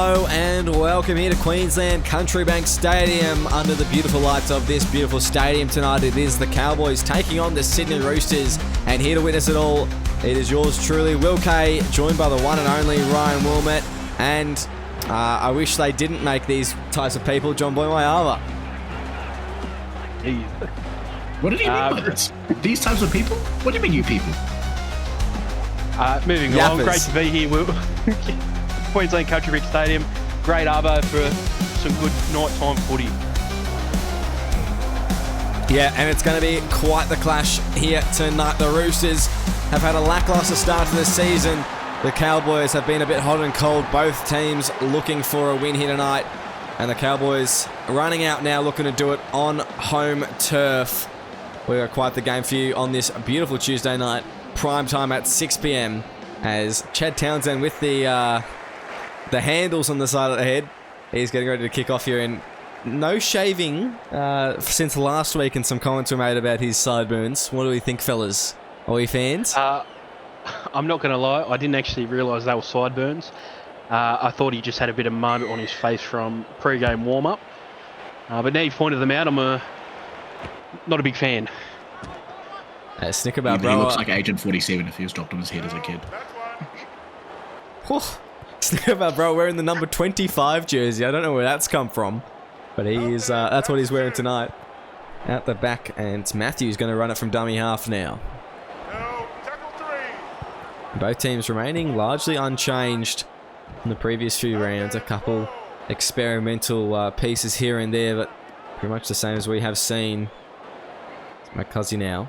Hello and welcome here to Queensland Country Bank Stadium under the beautiful lights of this beautiful stadium tonight. It is the Cowboys taking on the Sydney Roosters, and here to witness it all, it is yours truly, Will Kay, joined by the one and only Ryan Wilmette, and I wish they didn't make these types of people John Boy Mayava. What did he mean by this? These types of people? What do you mean, you people? Moving along, great to be here, Will. Queensland Country Bank Stadium, great arvo for some good nighttime footy. Yeah, and it's going to be quite the clash here tonight. The Roosters have had a lacklustre start to the season. The Cowboys have been a bit hot and cold. Both teams looking for a win here tonight. And the Cowboys running out now, looking to do it on home turf. We've got quite the game for you on this beautiful Tuesday night. Prime time at 6 p.m. as Chad Townsend with the handles on the side of the head. He's getting ready to kick off here, and no shaving since last week, and some comments were made about his sideburns. What do we think, fellas? Are we fans? I'm not going to lie, I didn't actually realise they were sideburns. I thought he just had a bit of mud on his face from pre-game warm-up. But now you've pointed them out, I'm not a big fan. Snickerbout, He looks like Agent 47 if he was dropped on his head as a kid. Snickerbout, bro, wearing the number 25 jersey. I don't know where that's come from, but he's that's what he's wearing tonight. Out the back, and it's Matthews going to run it from dummy half now. Both teams remaining largely unchanged from the previous few rounds. A couple experimental pieces here and there, but pretty much the same as we have seen. McCuzzy now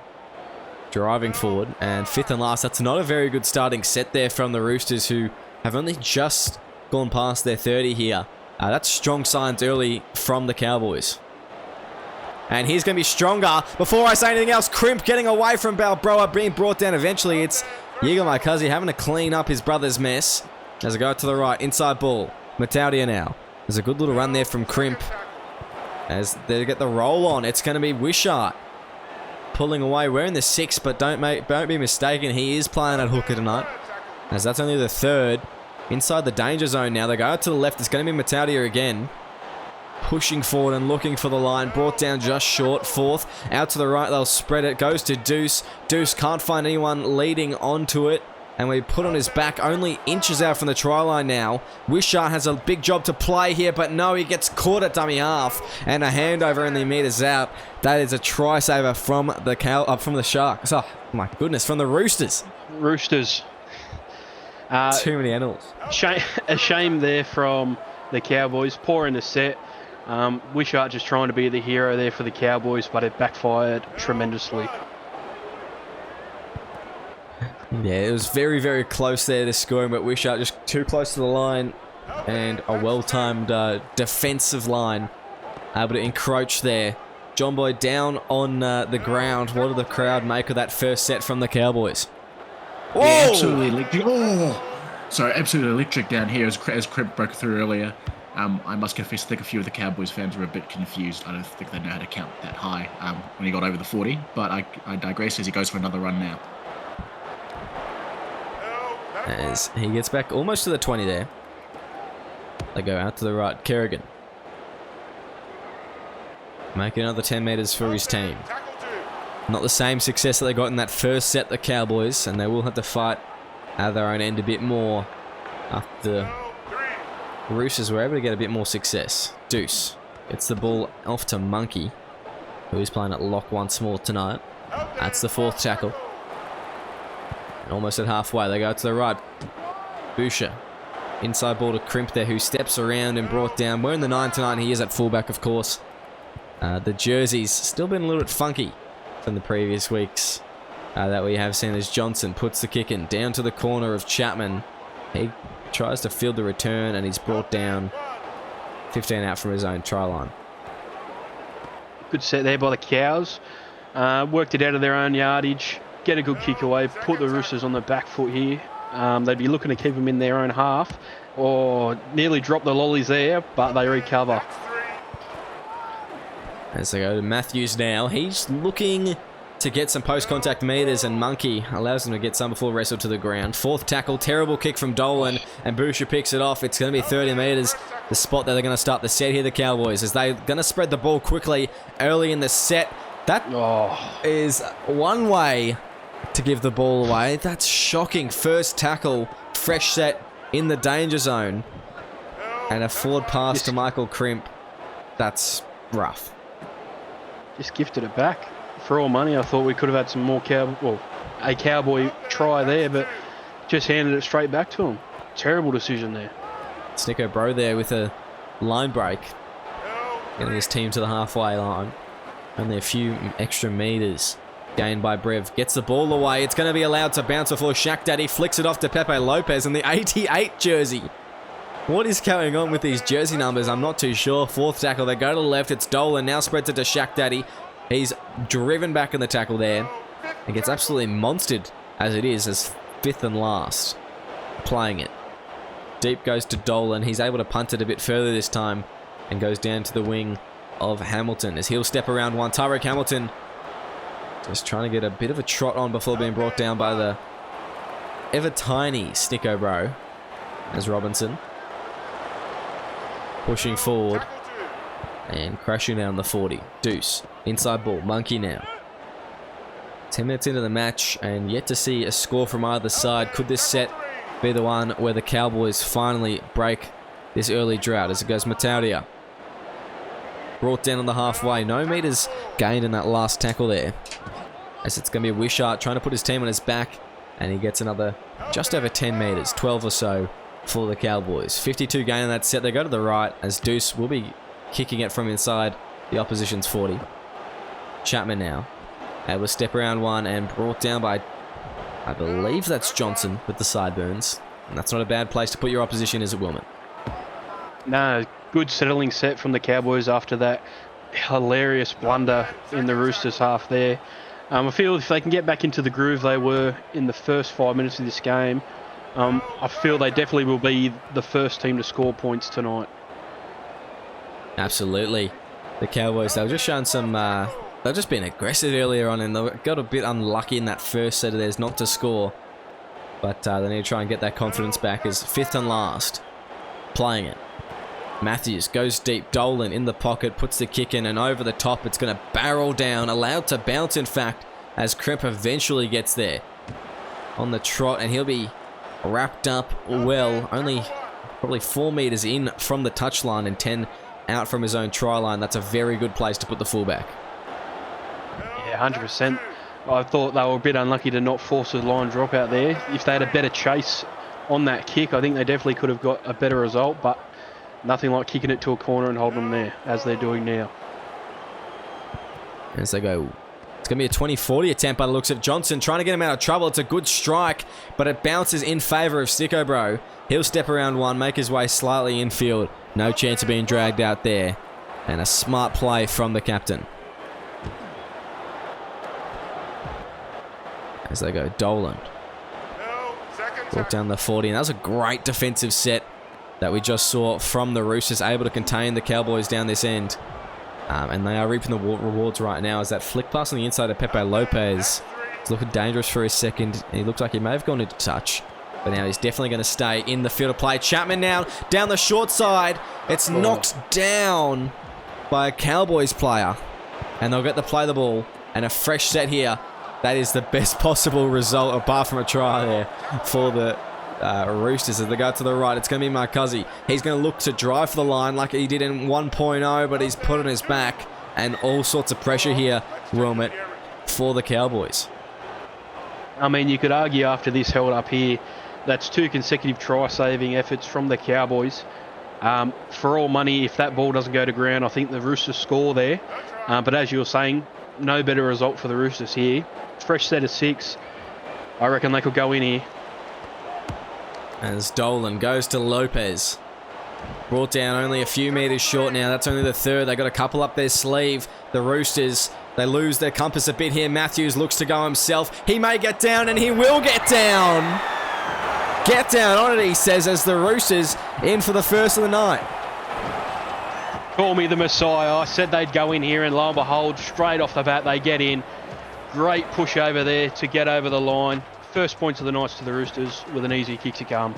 driving forward, and fifth and last. That's not a very good starting set there from the Roosters, who have only just gone past their 30 here. That's strong signs early from the Cowboys. And he's going to be stronger. Before I say anything else, Crimp getting away from Balbroa, being brought down eventually. It's Yiga McCuzzy having to clean up his brother's mess. As I go to the right, inside ball. Mataudia now. There's a good little run there from Crimp. As they get the roll on, it's going to be Wishart pulling away. We're in the 6, but don't be mistaken, he is playing at hooker tonight, as that's only the third. Inside the danger zone now. They go out to the left. It's going to be Mataudia again, pushing forward and looking for the line. Brought down just short. Fourth. Out to the right. They'll spread it. Goes to Deuce. Deuce can't find anyone leading onto it, and we put on his back, only inches out from the try line now. Wishart has a big job to play here, but no, he gets caught at dummy half, and a handover only meters out. That is a try saver from the Sharks. Oh my goodness, from the Roosters. Roosters. Too many animals. A shame there from the Cowboys. Poor in the set. Wishart just trying to be the hero there for the Cowboys, but it backfired tremendously. Yeah, it was very, very close there to scoring, but Wishart just too close to the line, and a well-timed defensive line able to encroach there. John Boy down on the ground. What did the crowd make of that first set from the Cowboys? Whoa! Yeah, absolutely electric. Absolutely electric down here as Crimp broke through earlier. I must confess, I think a few of the Cowboys fans were a bit confused. I don't think they know how to count that high when he got over the 40, but I digress as he goes for another run now. As he gets back almost to the 20 there. They go out to the right. Kerrigan. Making another 10 metres for his team. Not the same success that they got in that first set, the Cowboys, and they will have to fight at their own end a bit more after the Roosters were able to get a bit more success. Deuce gets the ball off to Monkey, who is playing at lock once more tonight. That's the fourth tackle. And almost at halfway, they go to the right. Boucher. Inside ball to Crimp there, who steps around and brought down. We're in the 9 tonight, and he is at fullback, of course. The jerseys still been a little bit funky from the previous weeks that we have seen, as Johnson puts the kick in down to the corner of Chapman. He tries to field the return, and he's brought down 15 out from his own try line. Good set there by the Cows. Worked it out of their own yardage. Get a good kick away. Put the Roosters on the back foot here. They'd be looking to keep them in their own half, or nearly drop the lollies there, but they recover. As they go to Matthews now, he's looking to get some post-contact meters, and Monkey allows him to get some before wrestled to the ground. Fourth tackle, terrible kick from Dolan, and Boucher picks it off. It's going to be 30 meters, the spot that they're going to start the set here, the Cowboys, as they're going to spread the ball quickly early in the set. That is one way to give the ball away. That's shocking. First tackle, fresh set in the danger zone, and a forward pass to Michael Crimp. That's rough. Just gifted it back. For all money, I thought we could have had some more a Cowboy try there, but just handed it straight back to him. Terrible decision there. Snicko Bro there with a line break, getting his team to the halfway line. Only a few extra meters gained by Brev. Gets the ball away. It's going to be allowed to bounce before Shaq Daddy flicks it off to Pepe Lopez in the 88 jersey. What is going on with these jersey numbers? I'm not too sure. Fourth tackle, they go to the left. It's Dolan, now spreads it to Shaq Daddy. He's driven back in the tackle there and gets absolutely monstered as it is, as fifth and last. Playing it. Deep goes to Dolan. He's able to punt it a bit further this time and goes down to the wing of Hamilton as he'll step around one. Tyrek Hamilton just trying to get a bit of a trot on before being brought down by the ever tiny Snicko Bro as Robinson. Pushing forward and crashing down the 40. Deuce. Inside ball. Monkey now. 10 minutes into the match and yet to see a score from either side. Could this set be the one where the Cowboys finally break this early drought as it goes Mataudia? Brought down on the halfway. No meters gained in that last tackle there. As it's going to be Wishart trying to put his team on his back. And he gets another just over 10 meters. 12 or so for the Cowboys. 52 gain in that set. They go to the right as Deuce will be kicking it from inside the opposition's 40. Chapman now able to step around one and brought down by, I believe that's Johnson with the sideburns. And that's not a bad place to put your opposition, is it, Wilmot? No, good settling set from the Cowboys after that hilarious blunder in the Roosters half there. I feel if they can get back into the groove they were in the first 5 minutes of this game, I feel they definitely will be the first team to score points tonight. Absolutely. The Cowboys, they were just showing some... they've just been aggressive earlier on and they got a bit unlucky in that first set of theirs not to score. But they need to try and get that confidence back as fifth and last. Playing it. Matthews goes deep. Dolan in the pocket, puts the kick in and over the top. It's going to barrel down. Allowed to bounce, in fact, as Kremp eventually gets there. On the trot, and he'll be wrapped up well. Only probably 4 meters in from the touchline and 10 out from his own try line. That's a very good place to put the fullback. Yeah, 100%. I thought they were a bit unlucky to not force a line drop out there. If they had a better chase on that kick, I think they definitely could have got a better result, but nothing like kicking it to a corner and holding them there, as they're doing now. As they go, it's going to be a 20-40 attempt by the looks of Johnson, trying to get him out of trouble. It's a good strike, but it bounces in favour of Sticko Bro. He'll step around one, make his way slightly infield. No chance of being dragged out there. And a smart play from the captain. As they go, Dolan. Brought down the 40, and that was a great defensive set that we just saw from the Roosters, able to contain the Cowboys down this end. And they are reaping the rewards right now as that flick pass on the inside of Pepe Lopez is looking dangerous for a second. He looked like he may have gone into touch, but now he's definitely going to stay in the field of play. Chapman now down the short side. It's knocked down by a Cowboys player, and they'll get to play the ball. And a fresh set here. That is the best possible result, apart from a try there for the Roosters as they go to the right. It's going to be Marcuzzi. He's going to look to drive for the line like he did in 1.0, but he's put on his back, and all sorts of pressure here, Wilmot, for the Cowboys. I mean, you could argue after this held up here, that's 2 consecutive try-saving efforts from the Cowboys. For all money, if that ball doesn't go to ground, I think the Roosters score there. But as you were saying, no better result for the Roosters here. Fresh set of 6. I reckon they could go in here. As Dolan goes to Lopez. Brought down only a few meters short now. That's only the third. They got a couple up their sleeve. The Roosters, they lose their compass a bit here. Matthews looks to go himself. He may get down, and he will get down. Get down on it, he says, as the Roosters in for the first of the night. Call me the Messiah. I said they'd go in here, and lo and behold, straight off the bat, they get in. Great push over there to get over the line. First points of the night to the Roosters with an easy kick to come.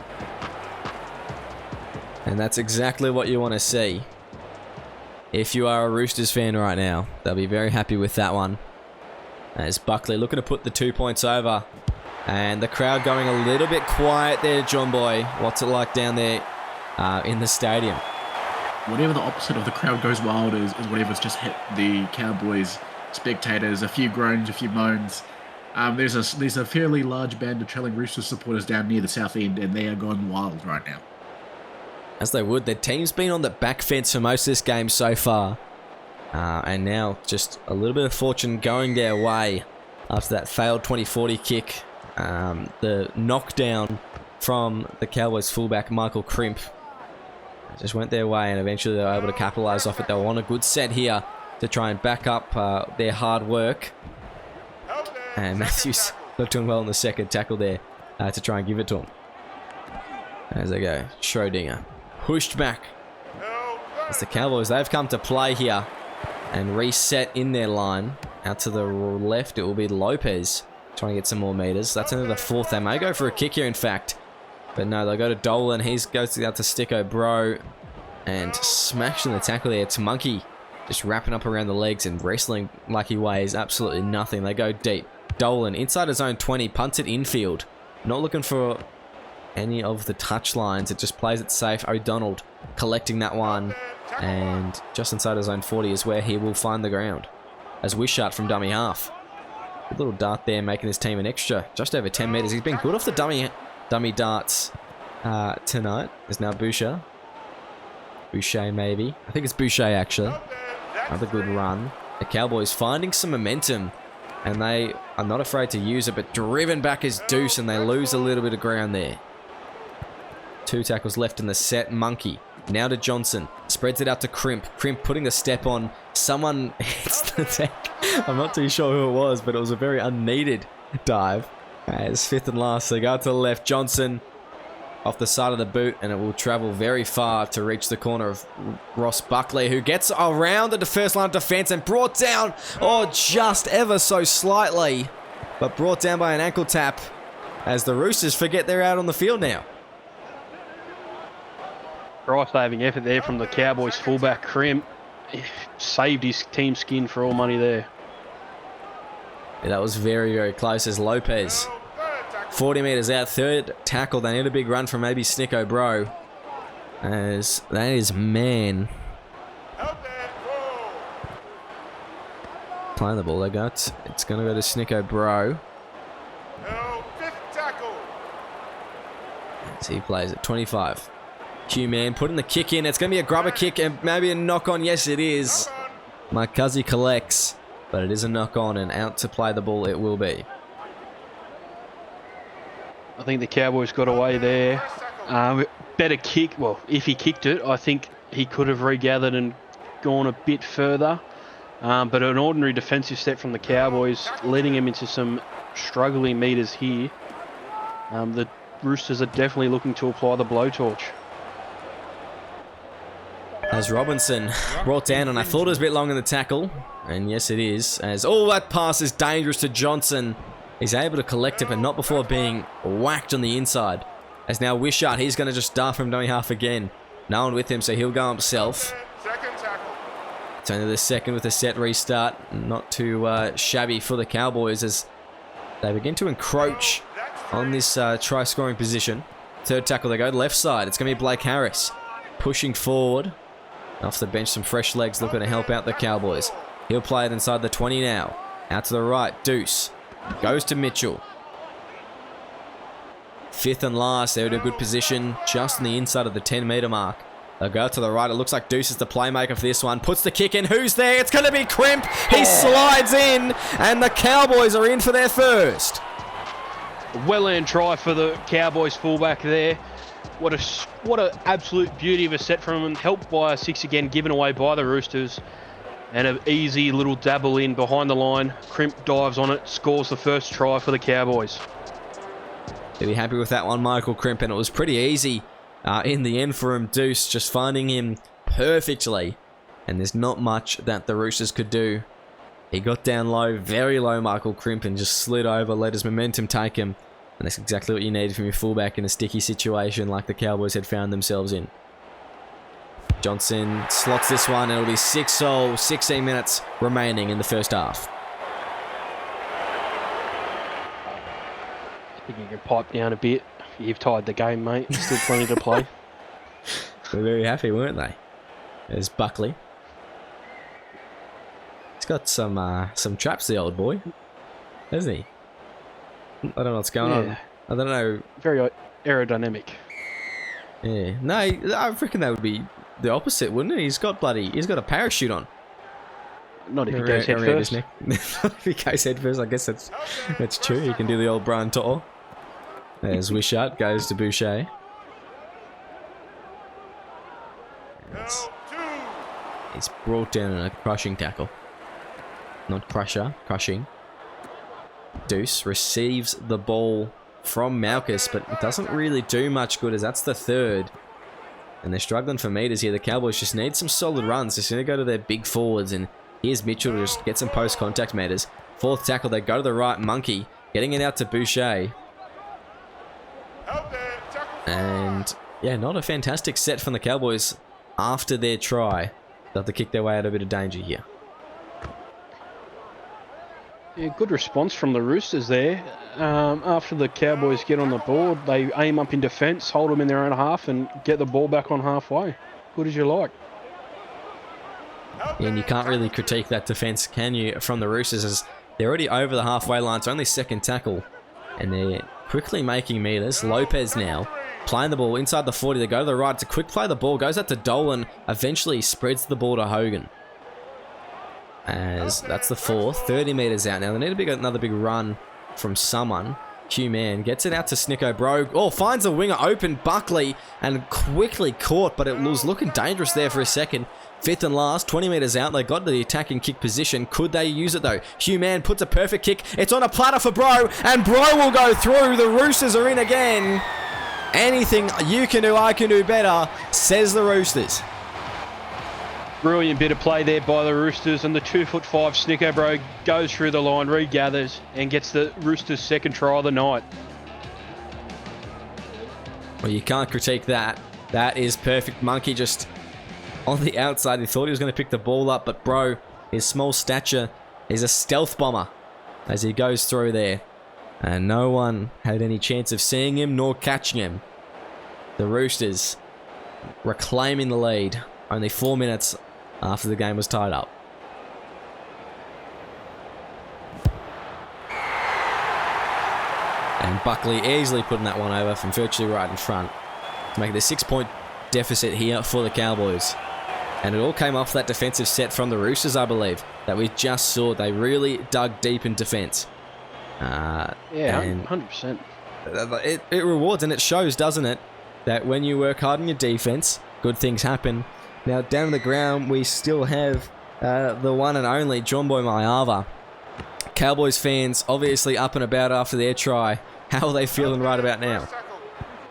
And that's exactly what you want to see. If you are a Roosters fan right now, they'll be very happy with that one. As Buckley looking to put the 2 points over. And the crowd going a little bit quiet there, John Boy. What's it like down there in the stadium? Whatever the opposite of the crowd goes wild is whatever's just hit the Cowboys spectators. A few groans, a few moans. There's a fairly large band of trailing Roosters supporters down near the south end, and they are going wild right now. As they would. Their team's been on the back fence for most of this game so far. And now just a little bit of fortune going their way after that failed 20-40 kick. The knockdown from the Cowboys fullback Michael Crimp just went their way, and eventually they were able to capitalise off it. They were on a good set here to try and back up their hard work. And Matthews not doing well in the second tackle there to try and give it to him. As they go, Schrodinger pushed back. As the Cowboys, they've come to play here and reset in their line. Out to the left, it will be Lopez trying to get some more meters. That's another fourth. They may go for a kick here, in fact. But no, they'll go to Dolan. He goes out to Sticko Bro and smashing the tackle there. It's Monkey just wrapping up around the legs and wrestling like he weighs absolutely nothing. They go deep. Dolan inside his own 20, punts it infield. Not looking for any of the touch lines. It just plays it safe. O'Donnell collecting that one. And just inside his own 40 is where he will find the ground. As Wishart from dummy half. Good little dart there, making his team an extra just over 10 meters. He's been good off the dummy darts tonight. There's now Boucher. Boucher maybe. I think it's Boucher actually. Another good run. The Cowboys finding some momentum. And they are not afraid to use it, but driven back is Deuce, and they lose a little bit of ground there. 2 tackles left in the set. Monkey. Now to Johnson. Spreads it out to Crimp. Crimp putting the step on. Someone hits the deck. I'm not too sure who it was, but it was a very unneeded dive. As fifth and last, they go to the left. Johnson off the side of the boot, and it will travel very far to reach the corner of Ross Buckley, who gets around the first line of defense and brought down, just ever so slightly, but brought down by an ankle tap as the Roosters forget they're out on the field now. Life-saving effort there from the Cowboys fullback Crimp. Saved his team skin for all money there. Yeah, that was very, very close as Lopez 40 metres out, third tackle. They need a big run from maybe Snicko Bro. As that is man. Playing the ball they got. It's going to go to Snicko Bro. As he plays at 25. Q-Man putting the kick in. It's going to be a grubber kick and maybe a knock on. Yes, it is. Marcuzzi collects, but it is a knock on, and out to play the ball it will be. I think the Cowboys got away there. Better kick. Well, if he kicked it, I think he could have regathered and gone a bit further. But an ordinary defensive step from the Cowboys, leading him into some struggling meters here. The Roosters are definitely looking to apply the blowtorch. As Robinson brought down, and I thought it was a bit long in the tackle. And yes, it is. As that pass is dangerous to Johnson. He's able to collect it, but not before being whacked on the inside. As now Wishart, he's going to just dart from dummy half again. No one with him, so he'll go himself. It's only the second with a set restart. Not too shabby for the Cowboys as they begin to encroach on this try-scoring position. Third tackle, they go left side. It's going to be Blake Harris pushing forward. Off the bench, some fresh legs looking to help out the Cowboys. He'll play it inside the 20 now. Out to the right, Deuce. Goes to Mitchell. Fifth and last, they're in a good position just on the inside of the 10-meter mark. They'll go to the right. It looks like Deuce is the playmaker for this one. Puts the kick in. Who's there? It's going to be Crimp. He slides in, and the Cowboys are in for their first. Well-earned try for the Cowboys fullback there. What a absolute beauty of a set from him. Helped by a 6 again, given away by the Roosters. And an easy little dabble in behind the line. Crimp dives on it, scores the first try for the Cowboys. He'll be happy with that one, Michael Crimp, and it was pretty easy in the end for him. Deuce just finding him perfectly. And there's not much that the Roosters could do He got down low, very low, Michael Crimp, and just slid over, let his momentum take him. And that's exactly what you needed from your fullback in a sticky situation like the Cowboys had found themselves in. Johnson slots this one, and it'll be 6-all, 16 minutes remaining in the first half. I think you can pipe down a bit. You've tied the game, mate. Still plenty to play. They're very happy, weren't they? There's Buckley. He's got some traps, the old boy, hasn't he? I don't know what's going on. I don't know. Very aerodynamic. Yeah. No, I reckon that would be the opposite, wouldn't it? He's got a parachute on. Not if he goes head first. Not if he goes head first. I guess that's true. He can do the old Brian To'o. There's Wishart, goes to Boucher. He's brought down in a crushing tackle. Not crusher, crushing. Deuce receives the ball from Malchus, but it doesn't really do much good as that's the third. And they're struggling for meters here. The Cowboys just need some solid runs. They're going to go to their big forwards, and here's Mitchell to just get some post-contact meters. Fourth tackle, they go to the right, Monkey, getting it out to Boucher. And yeah, not a fantastic set from the Cowboys after their try. They'll have to kick their way out of a bit of danger here. Yeah, good response from the Roosters there. After the Cowboys get on the board, they aim up in defence, hold them in their own half, and get the ball back on halfway. Good as you like. And you can't really critique that defence, can you, from the Roosters, as they're already over the halfway line. It's only second tackle, and they're quickly making meters. Lopez now playing the ball inside the 40. They go to the right. It's a quick play. The ball goes out to Dolan. Eventually spreads the ball to Hogan. As that's the fourth. 30 metres out now. They need another big run from someone. Q-Man gets it out to Snicko Brogue. Oh, finds a winger open. Buckley, and quickly caught, but it was looking dangerous there for a second. Fifth and last, 20 metres out. They got to the attacking kick position. Could they use it though? Q-Man puts a perfect kick. It's on a platter for Bro, and Bro will go through. The Roosters are in again. Anything you can do, I can do better, says the Roosters. Brilliant bit of play there by the Roosters, and the 2'5" Snicko Bro goes through the line, regathers, and gets the Roosters' second try of the night. Well, you can't critique that. That is perfect. Monkey just on the outside. He thought he was going to pick the ball up, but Bro, his small stature, is a stealth bomber as he goes through there. And no one had any chance of seeing him nor catching him. The Roosters reclaiming the lead. Only 4 minutes after the game was tied up. And Buckley easily putting that one over from virtually right in front to make it a 6-point deficit here for the Cowboys. And it all came off that defensive set from the Roosters, I believe, that we just saw. They really dug deep in defense. Yeah, 100%. It rewards, and it shows, doesn't it, that when you work hard on your defense, good things happen. Now, down on the ground, we still have the one and only John Boy Maiava. Cowboys fans obviously up and about after their try. How are they feeling right about now?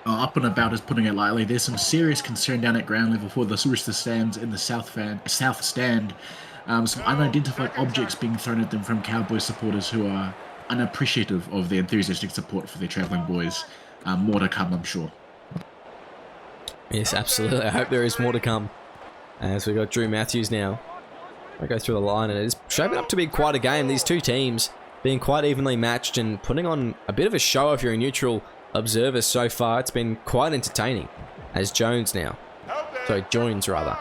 Up and about is putting it lightly. There's some serious concern down at ground level for the Rooster stands in the south stand. Some unidentified objects being thrown at them from Cowboys supporters who are unappreciative of the enthusiastic support for their travelling boys. More to come, I'm sure. Yes, absolutely. I hope there is more to come. As we got Drew Matthews now. I go through the line, and it is shaping up to be quite a game. These two teams being quite evenly matched and putting on a bit of a show if you're a neutral observer so far. It's been quite entertaining. As Jones now. Sorry, Joins rather.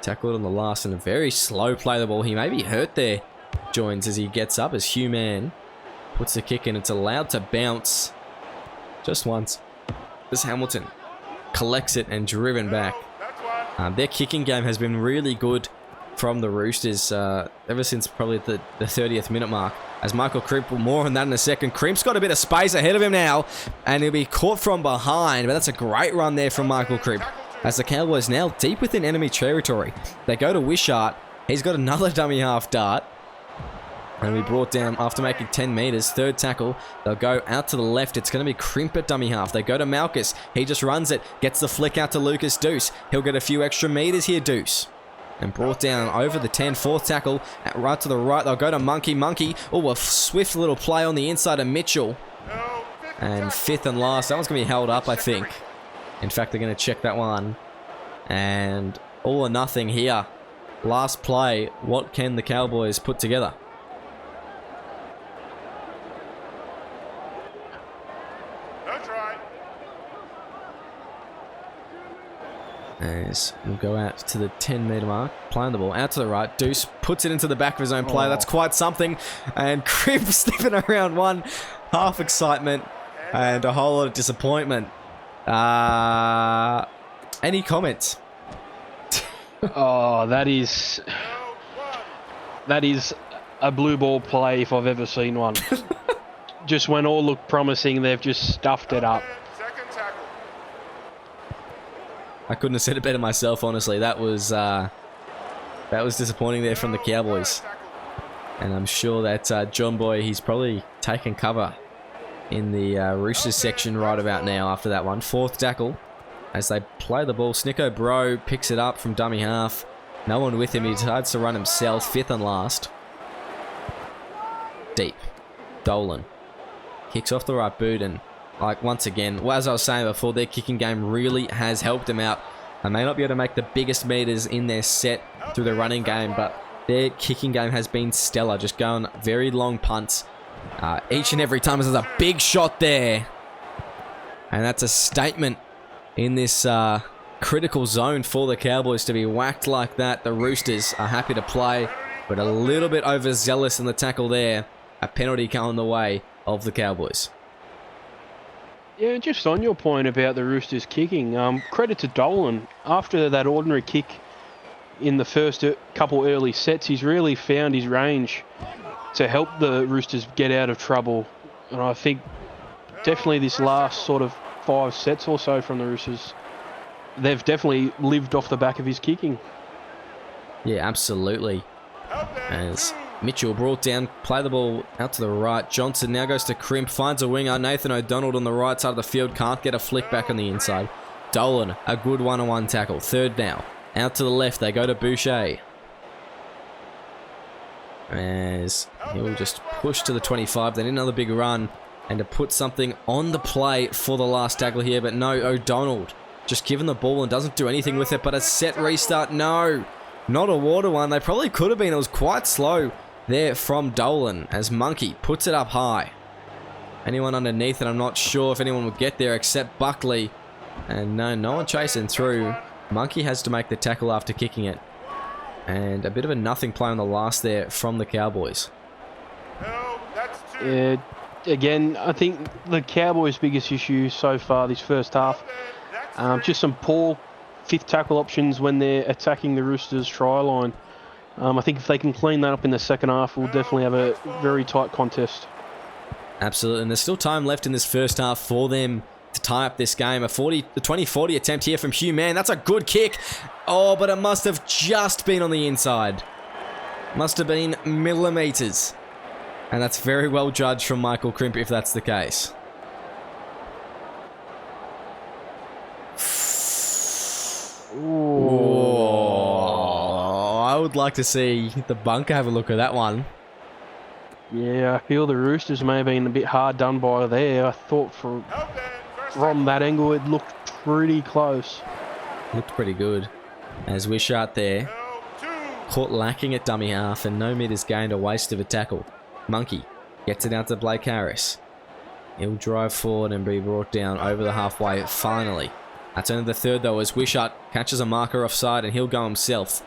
Tackled on the last and a very slow play the ball. He may be hurt there, Joins, as he gets up as Hugh Mann puts the kick in. It's allowed to bounce just once. As Hamilton collects it and driven back. Their kicking game has been really good from the Roosters ever since probably the 30th minute mark. As Michael Crimp, more on that in a second. Crimp's got a bit of space ahead of him now, and he'll be caught from behind, but that's a great run there from Michael Crimp. As the Cowboys now deep within enemy territory. They go to Wishart. He's got another dummy half dart. And we brought down after making 10 metres. Third tackle. They'll go out to the left. It's going to be Crimp at dummy half. They go to Malchus. He just runs it. Gets the flick out to Lucas Deuce. He'll get a few extra metres here, Deuce. and brought down over the 10. Fourth tackle, right to the right. They'll go to Monkey. Monkey, oh, a swift little play on the inside of Mitchell. And fifth and last, that one's going to be held up, I think. In fact, they're going to check that one. And all or nothing here. Last play, what can the Cowboys put together? As we'll go out to the 10-metre mark, playing the ball out to the right. Deuce puts it into the back of his own play. That's quite something. And Crimp sniffing around one. Half excitement and a whole lot of disappointment. Any comments? Oh, that is a blue ball play if I've ever seen one. Just when all looked promising, they've just stuffed it up. I couldn't have said it better myself, honestly. That was disappointing there from the Cowboys. And I'm sure that John Boy, he's probably taken cover in the Roosters section right about now after that one. Fourth tackle as they play the ball. Snicko Bro picks it up from dummy half. No one with him. He decides to run himself. Fifth and last. Deep. Dolan kicks off the right boot, and like once again, well, as I was saying before, their kicking game really has helped them out. They may not be able to make the biggest meters in their set through the running game, but their kicking game has been stellar. Just going very long punts. Each and every time there's a big shot there. And that's a statement in this critical zone for the Cowboys to be whacked like that. The Roosters are happy to play, but a little bit overzealous in the tackle there. A penalty coming the way of the Cowboys. Yeah, just on your point about the Roosters kicking, credit to Dolan. After that ordinary kick in the first couple early sets, he's really found his range to help the Roosters get out of trouble. And I think definitely this last sort of 5 sets or so from the Roosters, they've definitely lived off the back of his kicking. Yeah, absolutely. As Mitchell brought down, play the ball out to the right. Johnson now goes to Crimp, finds a winger. Nathan O'Donnell on the right side of the field, can't get a flick back on the inside. Dolan, a good one-on-one tackle. Third now. Out to the left, they go to Boucher. As he'll just push to the 25, then another big run, and to put something on the play for the last tackle here, but no, O'Donnell just given the ball and doesn't do anything with it, but a set restart, no. Not a water one, they probably could have been, it was quite slow there from Dolan as Monkey puts it up high. Anyone underneath it, I'm not sure if anyone would get there except Buckley. And no one chasing through. Monkey has to make the tackle after kicking it. And a bit of a nothing play on the last there from the Cowboys. Yeah, again, I think the Cowboys' biggest issue so far this first half, just some poor fifth tackle options when they're attacking the Roosters' try line. I think if they can clean that up in the second half, we'll definitely have a very tight contest. Absolutely, and there's still time left in this first half for them to tie up this game. The 20-40 attempt here from Hugh Mann. That's a good kick. Oh, but it must have just been on the inside. Must have been millimetres. And that's very well judged from Michael Crimp if that's the case. Ooh. I would like to see the bunker have a look at that one. Yeah, I feel the Roosters may have been a bit hard done by there. I thought from that angle it looked pretty close. Looked pretty good. As Wishart there, caught lacking at dummy half and no meters gained, a waste of a tackle. Monkey gets it out to Blake Harris. He'll drive forward and be brought down over the halfway finally. That's only the third though as Wishart catches a marker offside and he'll go himself.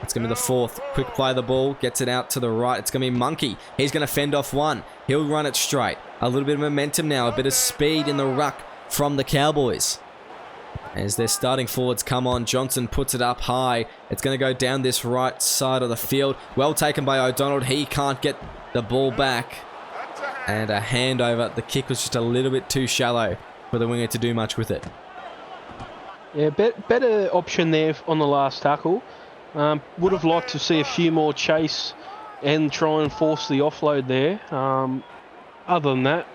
It's going to be the fourth. Quick play of the ball. Gets it out to the right. It's going to be Monkey. He's going to fend off one. He'll run it straight. A little bit of momentum now. A bit of speed in the ruck from the Cowboys. As their starting forwards come on, Johnson puts it up high. It's going to go down this right side of the field. Well taken by O'Donnell. He can't get the ball back. And a handover. The kick was just a little bit too shallow for the winger to do much with it. Yeah, better option there on the last tackle. Would have liked to see a few more chase and try and force the offload there. Other than that,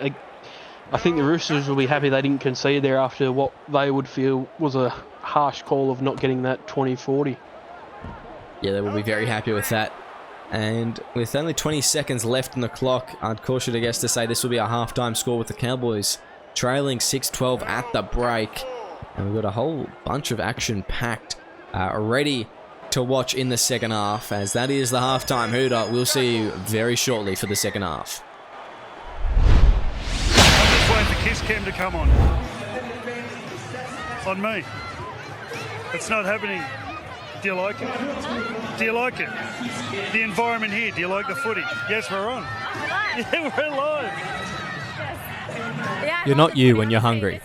I think the Roosters will be happy they didn't concede there after what they would feel was a harsh call of not getting that 20-40. Yeah, they will be very happy with that. And with only 20 seconds left on the clock, I'd caution a guess to say this will be a halftime score with the Cowboys trailing 6-12 at the break. And we've got a whole bunch of action packed, ready to watch in the second half, as that is the halftime hooter. We'll see you very shortly for the second half. I'm just waiting for Kiss Cam to come on. On me. It's not happening. Do you like it? Do you like it? The environment here, do you like the footy? Yes, we're on. Yeah, we're live. You're not you when you're hungry.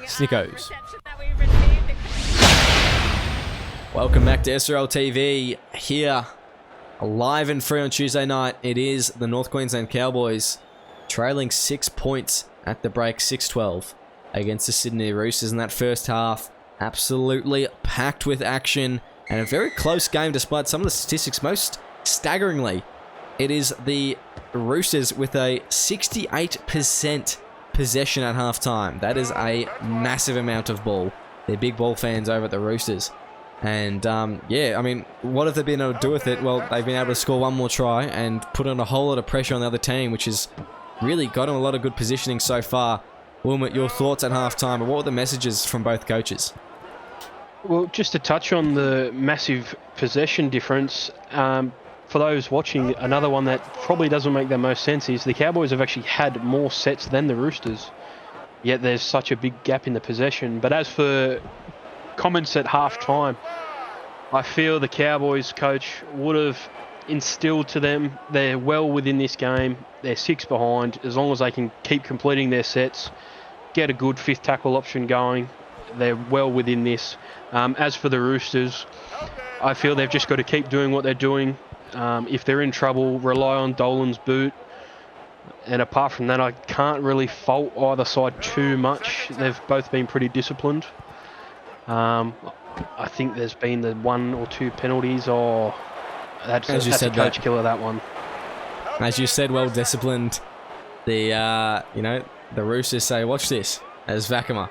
Snickos. Welcome back to SRL TV. Here, live and free on Tuesday night. It is the North Queensland Cowboys trailing 6 points at the break, 6-12 against the Sydney Roosters in that first half. Absolutely packed with action and a very close game despite some of the statistics. Most staggeringly, it is the Roosters with a 68% possession at halftime. That is a massive amount of ball. They're big ball fans over at the Roosters. And yeah, I mean, what have they been able to do with it? Well, they've been able to score one more try and put on a whole lot of pressure on the other team, which has really got them a lot of good positioning so far. Wilmot, your thoughts at halftime, and what were the messages from both coaches? Well, just to touch on the massive possession difference, for those watching, another one that probably doesn't make the most sense is the Cowboys have actually had more sets than the Roosters, yet there's such a big gap in the possession. But as for comments at half-time, I feel the Cowboys coach would have instilled to them they're well within this game, they're 6 behind, as long as they can keep completing their sets, get a good fifth tackle option going, they're well within this. As for the Roosters, I feel they've just got to keep doing what they're doing. If they're in trouble, rely on Dolan's boot. And apart from that, I can't really fault either side too much. They've both been pretty disciplined. I think there's been the 1 or 2 penalties, or that's a coach killer, that one. As you said, well disciplined. The the Roosters say, watch this, as Vakama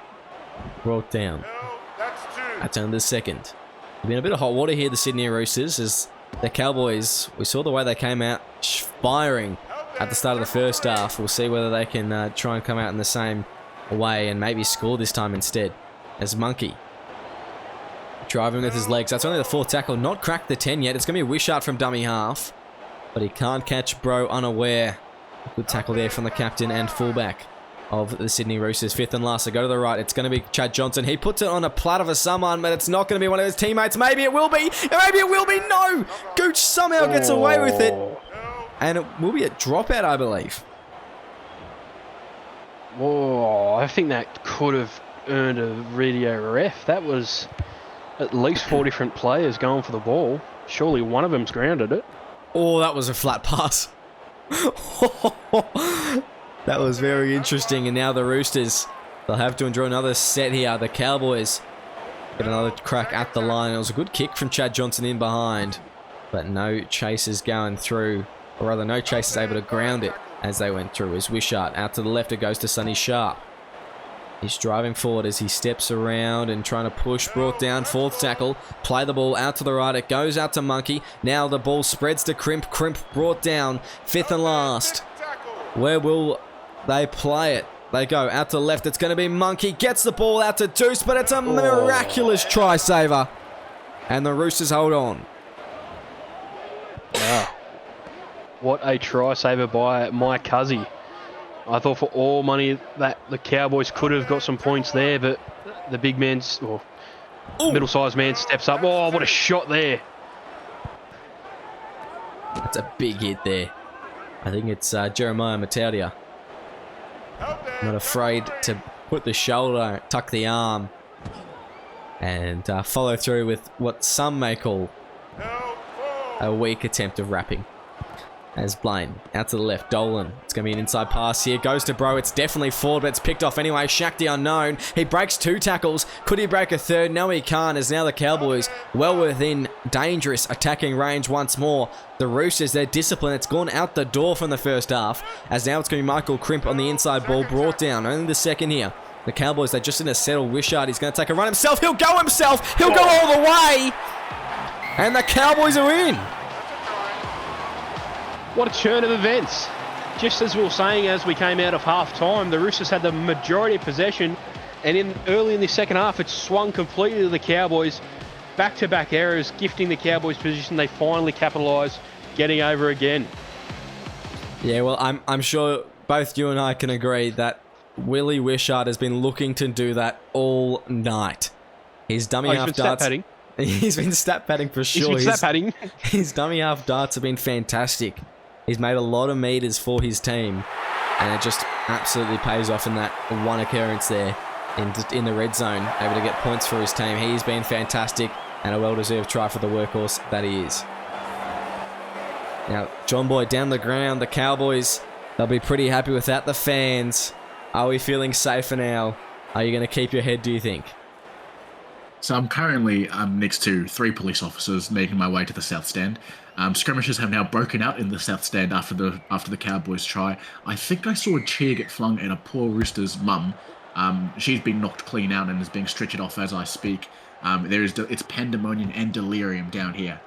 brought down. That's only the second. There's been a bit of hot water here, the Sydney Roosters, as the Cowboys, we saw the way they came out firing at the start of the first half. We'll see whether they can try and come out in the same way and maybe score this time instead. As Monkey driving with his legs. That's only the 4th tackle, not cracked the 10 yet. It's going to be a Wishart from dummy half, but he can't catch Bro unaware. Good tackle there from the captain and fullback of the Sydney Roosters. 5th and last, so go to the right. It's going to be Chad Johnson. He puts it on a platter for someone, but it's not going to be one of his teammates. Maybe it will be. Maybe it will be. No! Gooch somehow gets away with it. And it will be a dropout, I believe. Whoa, I think that could have earned a radio ref. That was at least 4 different players going for the ball. Surely one of them's grounded it. Oh, that was a flat pass. That was very interesting. And now the Roosters, they'll have to enjoy another set here. The Cowboys get another crack at the line. It was a good kick from Chad Johnson in behind, but no chasers going through, or rather no chasers able to ground it as they went through. As Wishart out to the left, it goes to Sonny Sharp. He's driving forward as he steps around and trying to push. Brought down, 4th tackle. Play the ball out to the right. It goes out to Monkey. Now the ball spreads to Crimp. Crimp brought down. 5th and last. Where will they play it? They go out to the left. It's going to be Monkey. Gets the ball out to Deuce, but it's a miraculous try saver. And the Roosters hold on. Wow. What a try saver by Mike Cuzzy. I thought for all money that the Cowboys could have got some points there, but the big man's, or middle-sized man, steps up. Oh, what a shot there. That's a big hit there. I think it's Jeremiah Mataudia. Not afraid to put the shoulder, tuck the arm, and follow through with what some may call a weak attempt of wrapping. As Blaine out to the left, Dolan. It's going to be an inside pass here. Goes to Bro. It's definitely forward, but it's picked off anyway. Shaq the unknown. He breaks 2 tackles. Could he break a 3rd? No, he can't. As now the Cowboys well within dangerous attacking range once more. The Roosters, their discipline, it's gone out the door from the first half. As now it's going to be Michael Crimp on the inside ball, brought down. Only the second here. The Cowboys, they're just in a settle. Wishart, he's going to take a run himself. He'll go himself. He'll go all the way. And the Cowboys are in. What a turn of events. Just as we were saying as we came out of half-time, the Roosters had the majority of possession, and early in the second half, it swung completely to the Cowboys. Back-to-back errors, gifting the Cowboys position. They finally capitalised, getting over again. Yeah, well, I'm sure both you and I can agree that Willie Wishart has been looking to do that all night. His dummy half darts. He's been stat padding for sure. He's been stat padding. His dummy half darts have been fantastic. He's made a lot of meters for his team, and it just absolutely pays off in that one occurrence there in the red zone, able to get points for his team. He's been fantastic, and a well-deserved try for the workhorse that he is. Now, John Boy down the ground. The Cowboys, they'll be pretty happy with that. The fans, are we feeling safer now? Are you going to keep your head, do you think? So I'm currently next to 3 police officers making my way to the south stand. Skirmishes have now broken out in the south stand after the Cowboys try. I think I saw a chair get flung at a poor Rooster's mum. She's been knocked clean out and is being stretchered off as I speak. It's pandemonium and delirium down here.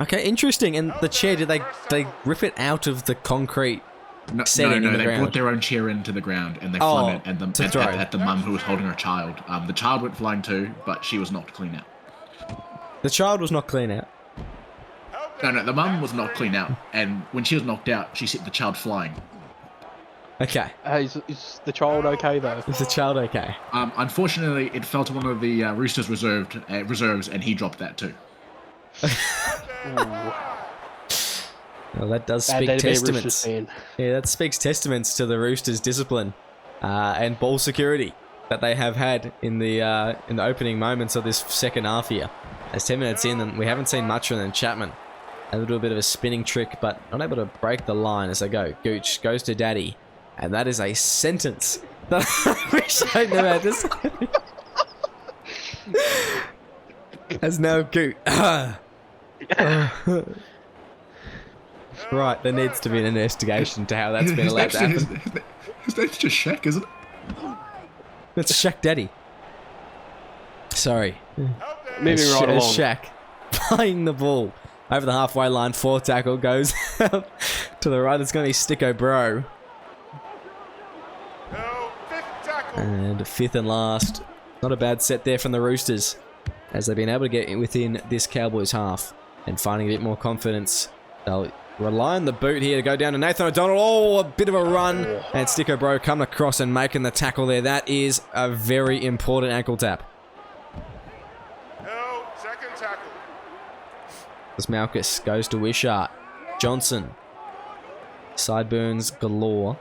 Okay, interesting. And the chair, did they rip it out of the concrete setting in the they ground? brought their own chair into the ground and they flung it at the mum who was holding her child. The child went flying too, but she was knocked clean out. The child was not clean out. No, the mum was knocked clean out, and when she was knocked out, she sent the child flying. Okay. Is the child okay, though? Is the child okay? Unfortunately, it fell to one of the Roosters reserves, and he dropped that too. Well, that does speak testaments. Yeah, that speaks testaments to the Roosters' discipline and ball security that they have had in the opening moments of this second half here. As 10 minutes in, and we haven't seen much from them. Chapman able to do a bit of a spinning trick, but not able to break the line as they go. Gooch goes to Daddy, and that is a sentence that I wish I never had to say. As now Gooch. Right, there needs to be an investigation to how that's been allowed to happen. His name's just Shaq, isn't it? It's Shaq Daddy. Sorry. Moving right along. Shaq playing the ball over the halfway line. 4 tackle goes out to the right. It's going to be Sticko Bro. And 5th and last. Not a bad set there from the Roosters, as they've been able to get within this Cowboys half and finding a bit more confidence. They'll rely on the boot here to go down to Nathan O'Donnell. Oh, a bit of a run. And Sticko Bro coming across and making the tackle there. That is a very important ankle tap. Second tackle. As Malchus goes to Wishart. Johnson. Sideburns galore.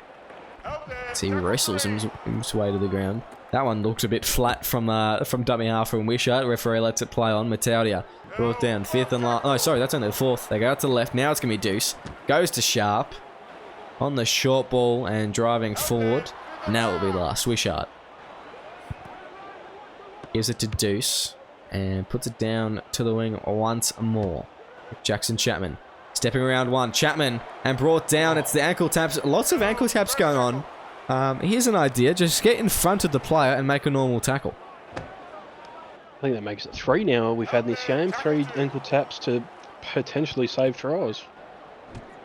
As he wrestles his way to the ground. That one looked a bit flat from dummy half from Wishart. Referee lets it play on. Mataudia brought down 5th and last. Oh, sorry, that's only the 4th. They go out to the left. Now it's going to be Deuce. Goes to Sharp. On the short ball and driving forward. Now it will be last. Wishart. Gives it to Deuce. And puts it down to the wing once more. Jackson Chapman. Stepping around one. Chapman. And brought down. It's the ankle taps. Lots of ankle taps going on. Here's an idea. Just get in front of the player and make a normal tackle. I think that makes it 3 now we've had in this game. 3 ankle taps to potentially save tries.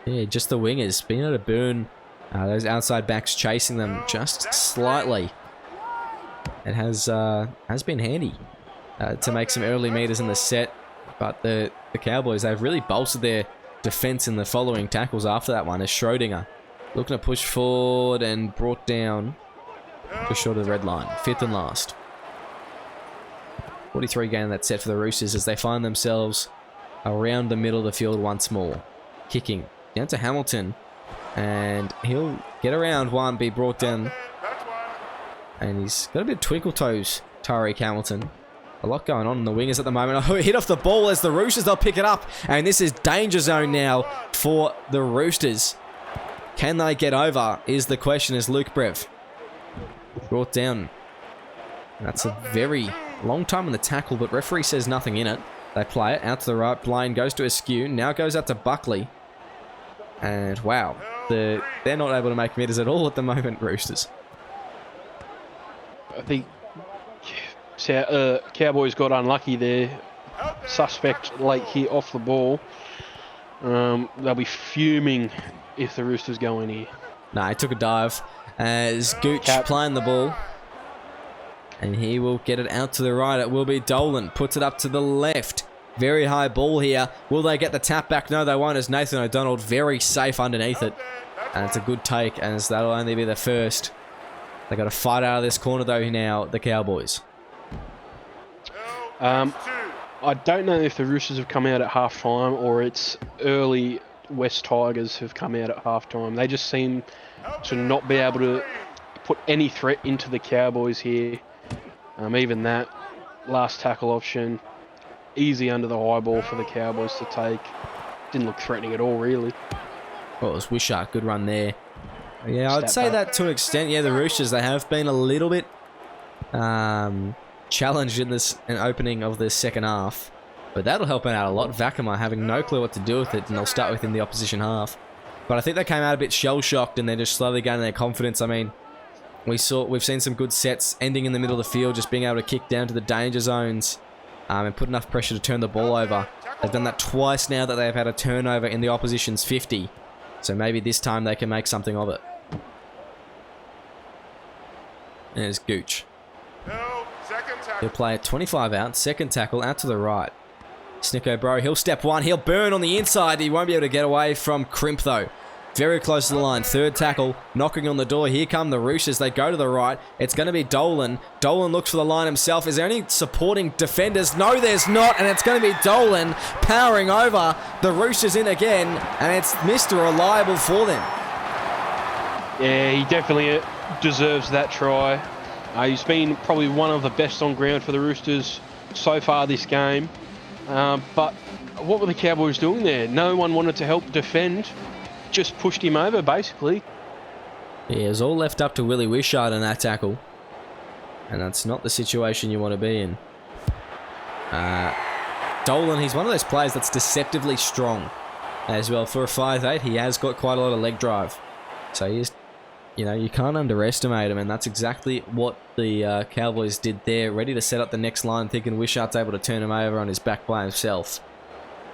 Yeah, just the wingers being able to burn those outside backs chasing them just slightly. It has been handy to make some early meters in the set, but the Cowboys, they've really bolstered their defense in the following tackles after that one. As Schrodinger looking to push forward and brought down just short of the red line. 5th and last. 43 gain that set for the Roosters as they find themselves around the middle of the field once more. Kicking down to Hamilton, and he'll get around one, be brought down, and he's got a bit of twinkle toes, Tyreek Hamilton. A lot going on in the wingers at the moment. Oh, hit off the ball as the Roosters, they'll pick it up, and this is danger zone now for the Roosters. Can they get over is the question, as Luke Brev brought down. That's a very long time in the tackle, but referee says nothing in it. They play it out to the right. Blind goes to Askew. Now goes out to Buckley. And wow, they're not able to make meters at all at the moment, Roosters. I think Cowboys got unlucky there. suspect late hit off the ball. They'll be fuming if the Roosters go in here. Nah, he took a dive as Gooch playing the ball. And he will get it out to the right. It will be Dolan. Puts it up to the left. Very high ball here. Will they get the tap back? No, they won't, as Nathan O'Donnell very safe underneath it. And it's a good take, as that'll only be the first. They got to fight out of this corner, though, now, the Cowboys. I don't know if the Roosters have come out at half-time or it's early West Tigers have come out at half-time. They just seem to not be able to put any threat into the Cowboys here. Even that last tackle option, easy under the high ball for the Cowboys to take. Didn't look threatening at all, really. Well, it was Wishart. Good run there. Yeah, I'd say that to an extent. Yeah, the Roosters, they have been a little bit challenged in this opening of the second half. But that'll help them out a lot. Vakama having no clue what to do with it, and they'll start within the opposition half. But I think they came out a bit shell-shocked, and they're just slowly gaining their confidence. I mean, we've seen some good sets ending in the middle of the field, just being able to kick down to the danger zones and put enough pressure to turn the ball over. They've done that twice now that they've had a turnover in the opposition's 50. So maybe this time they can make something of it. There's Gooch. He'll play it 25 out. Second tackle out to the right. Snicko Bro, he'll step one. He'll burn on the inside. He won't be able to get away from Crimp, though. Very close to the line. Third tackle. Knocking on the door. Here come the Roosters. They go to the right. It's going to be Dolan. Dolan looks for the line himself. Is there any supporting defenders? No, there's not. And it's going to be Dolan powering over. The Roosters in again. And it's Mr. Reliable for them. Yeah, he definitely deserves that try. He's been probably one of the best on ground for the Roosters so far this game. But what were the Cowboys doing there? No one wanted to help defend. Just pushed him over, basically. Yeah, it was all left up to Willie Wishart in that tackle. And that's not the situation you want to be in. Dolan, he's one of those players that's deceptively strong as well. For a 5'8", he has got quite a lot of leg drive. So he's, you can't underestimate him, and that's exactly what the Cowboys did there. Ready to set up the next line, thinking Wishart's able to turn him over on his back by himself.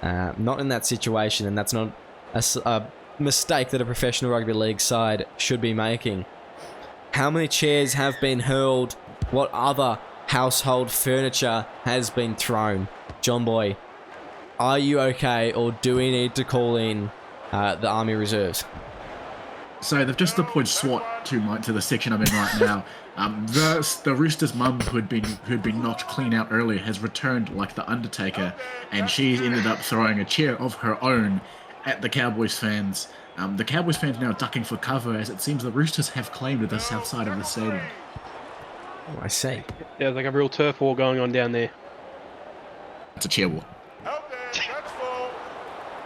Not in that situation, and that's not a mistake that a professional rugby league side should be making. How many chairs have been hurled? What other household furniture has been thrown? John Boy, are you okay, or do we need to call in the Army Reserves? So they've just deployed SWAT to the section I'm in right now. The Roosters' mum, who'd been knocked clean out earlier, has returned like the Undertaker, and she's ended up throwing a chair of her own at the Cowboys fans. The Cowboys fans now ducking for cover, as it seems the Roosters have claimed the south side of the stadium. Oh, I see. Yeah, like a real turf war going on down there. It's a chair war.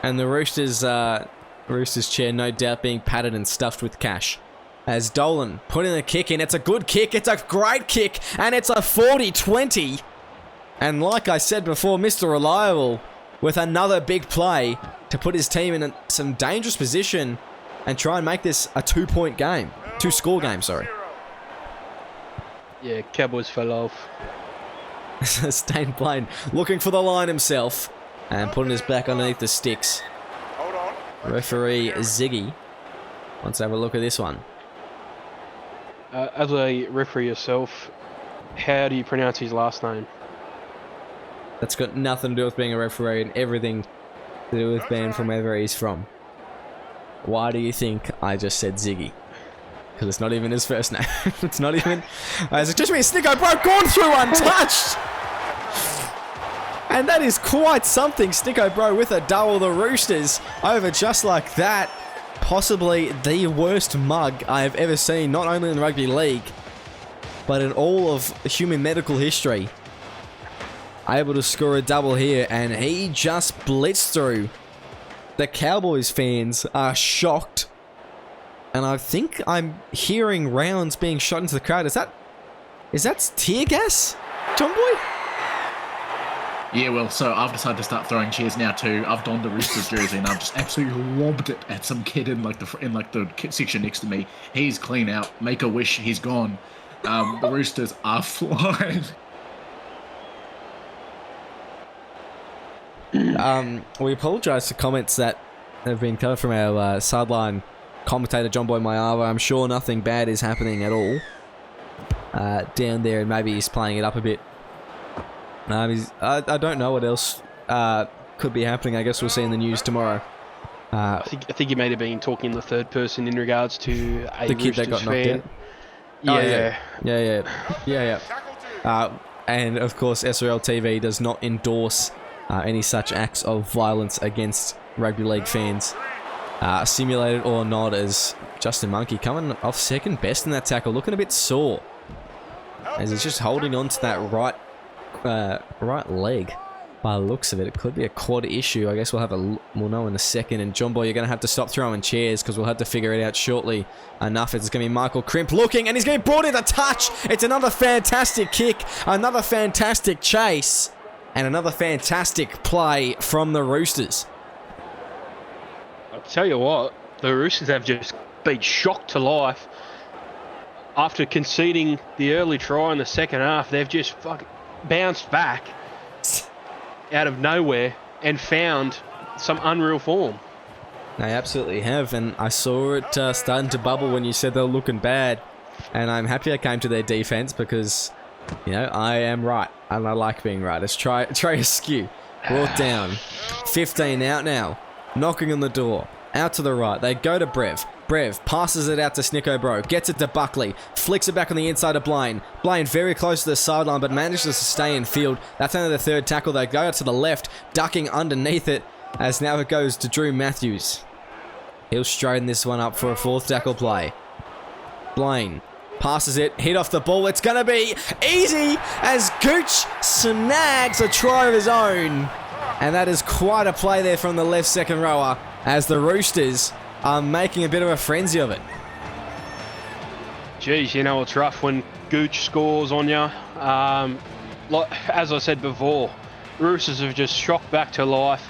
And the Roosters chair, no doubt, being padded and stuffed with cash. As Dolan putting the kick in. It's a good kick. It's a great kick. And it's a 40-20. And like I said before, Mr. Reliable with another big play to put his team in some dangerous position and try and make this a two-point game. Two-score game, sorry. Yeah, Cowboys fell off. Stain Plain looking for the line himself and putting his back underneath the sticks. Referee Ziggy wants to have a look at this one. As a referee yourself, how do you pronounce his last name? That's got nothing to do with being a referee and everything to do with being from wherever he's from. Why do you think I just said Ziggy? Because it's not even his first name. It's not even... It's just me, Snicko Bro, gone through untouched! And that is quite something. Snicko Bro with a double. The Roosters over just like that. Possibly the worst mug I have ever seen, not only in rugby league, but in all of human medical history. Able to score a double here, and he just blitzed through. The Cowboys fans are shocked. And I think I'm hearing rounds being shot into the crowd. Is that tear gas, John Boy? Yeah, well, so I've decided to start throwing chairs now too. I've donned the Roosters jersey and I've just absolutely lobbed it at some kid in the section next to me. He's clean out. Make a wish, he's gone. The Roosters are flying. We apologise for comments that have been covered from our sideline commentator, John Boy Mayava. I'm sure nothing bad is happening at all down there, and maybe he's playing it up a bit. I don't know what else could be happening. I guess we'll see in the news tomorrow. I think you may have been talking in the third person in regards to a the kid that got knocked out. Yeah. And of course, SRL TV does not endorse any such acts of violence against rugby league fans. Simulated or not, as Justin Monkey coming off second best in that tackle, looking a bit sore, as he's just holding on to that right leg. By the looks of it, it could be a quad issue. I guess we'll know in a second. And John Boy, you're going to have to stop throwing chairs because we'll have to figure it out shortly enough. It's going to be Michael Crimp looking, and he's going to be brought into touch. It's another fantastic kick, another fantastic chase, and another fantastic play from the Roosters. I'll tell you what, the Roosters have just been shocked to life. After conceding the early try in the second half, they've just fucking bounced back out of nowhere and found some unreal form. They absolutely have, and I saw it starting to bubble when you said they were looking bad, and I'm happy I came to their defense because, you know, I am right, and I like being right. Let's try askew. Brought down. 15 out now. Knocking on the door. Out to the right. They go to Brev. Brev passes it out to Snicko Bro. Gets it to Buckley. Flicks it back on the inside of Blaine. Blaine very close to the sideline, but manages to stay in field. That's only the third tackle. They go out to the left, ducking underneath it, as now it goes to Drew Matthews. He'll straighten this one up for a fourth tackle play. Blaine passes it. Hit off the ball. It's going to be easy as Gooch snags a try of his own. And that is quite a play there from the left second rower, as the Roosters are making a bit of a frenzy of it. Geez, you know, it's rough when Gooch scores on you. As I said before, Roosters have just shocked back to life,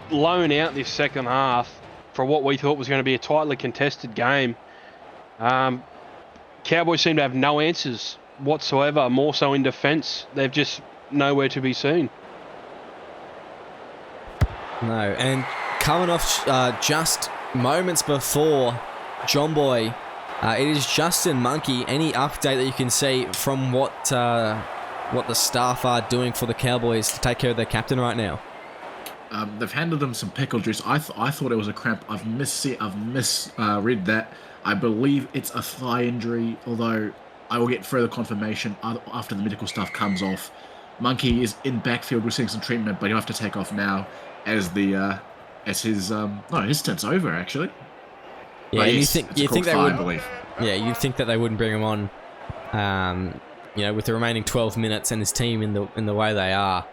blown out this second half for what we thought was going to be a tightly contested game. Cowboys seem to have no answers whatsoever, more so in defence. They've just nowhere to be seen. No, and coming off just moments before John Boy, it is Justin Monkey. Any update that you can see from what the staff are doing for the Cowboys to take care of their captain right now? They've handed them some pickle juice. I thought it was a cramp. I've misread that. I believe it's a thigh injury, although I will get further confirmation after the medical stuff comes off. Monkey is in backfield receiving some treatment, but he'll have to take off now as his stint's over actually. Yeah, you think they would? I believe. Yeah, you'd think that they wouldn't bring him on. With the remaining 12 minutes and his team in the way they are,